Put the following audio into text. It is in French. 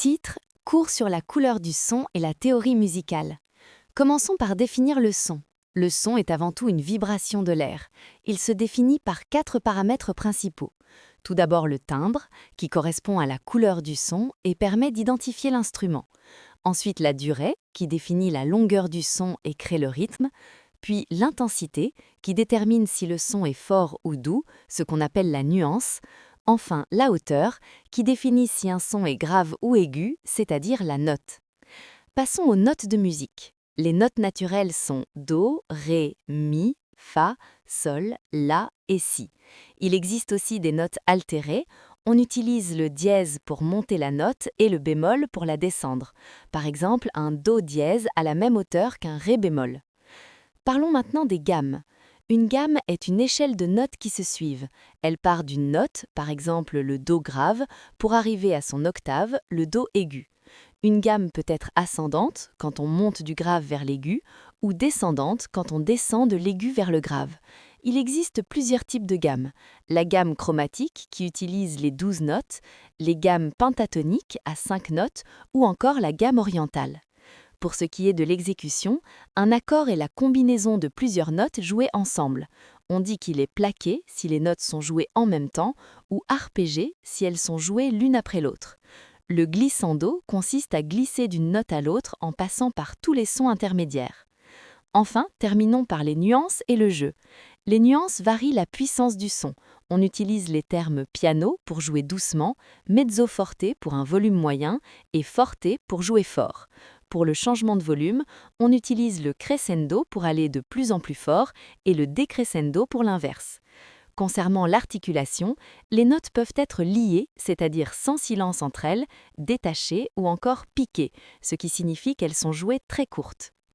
Titre: Cours sur la couleur du son et la théorie musicale. Commençons par définir le son. Le son est avant tout une vibration de l'air. Il se définit par 4 paramètres principaux. Tout d'abord le timbre, qui correspond à la couleur du son et permet d'identifier l'instrument. Ensuite la durée, qui définit la longueur du son et crée le rythme. Puis l'intensité, qui détermine si le son est fort ou doux, ce qu'on appelle la nuance. Enfin, la hauteur, qui définit si un son est grave ou aigu, c'est-à-dire la note. Passons aux notes de musique. Les notes naturelles sont Do, Ré, Mi, Fa, Sol, La et Si. Il existe aussi des notes altérées. On utilise le dièse pour monter la note et le bémol pour la descendre. Par exemple, un Do dièse à la même hauteur qu'un Ré bémol. Parlons maintenant des gammes. Une gamme est une échelle de notes qui se suivent. Elle part d'une note, par exemple le Do grave, pour arriver à son octave, le Do aigu. Une gamme peut être ascendante, quand on monte du grave vers l'aigu, ou descendante, quand on descend de l'aigu vers le grave. Il existe plusieurs types de gammes. La gamme chromatique, qui utilise les 12 notes, les gammes pentatoniques à 5 notes, ou encore la gamme orientale. Pour ce qui est de l'exécution, un accord est la combinaison de plusieurs notes jouées ensemble. On dit qu'il est plaqué si les notes sont jouées en même temps ou arpégé si elles sont jouées l'une après l'autre. Le glissando consiste à glisser d'une note à l'autre en passant par tous les sons intermédiaires. Enfin, terminons par les nuances et le jeu. Les nuances varient la puissance du son. On utilise les termes piano pour jouer doucement, mezzo forte pour un volume moyen et forte pour jouer fort. Pour le changement de volume, on utilise le crescendo pour aller de plus en plus fort et le décrescendo pour l'inverse. Concernant l'articulation, les notes peuvent être liées, c'est-à-dire sans silence entre elles, détachées ou encore piquées, ce qui signifie qu'elles sont jouées très courtes.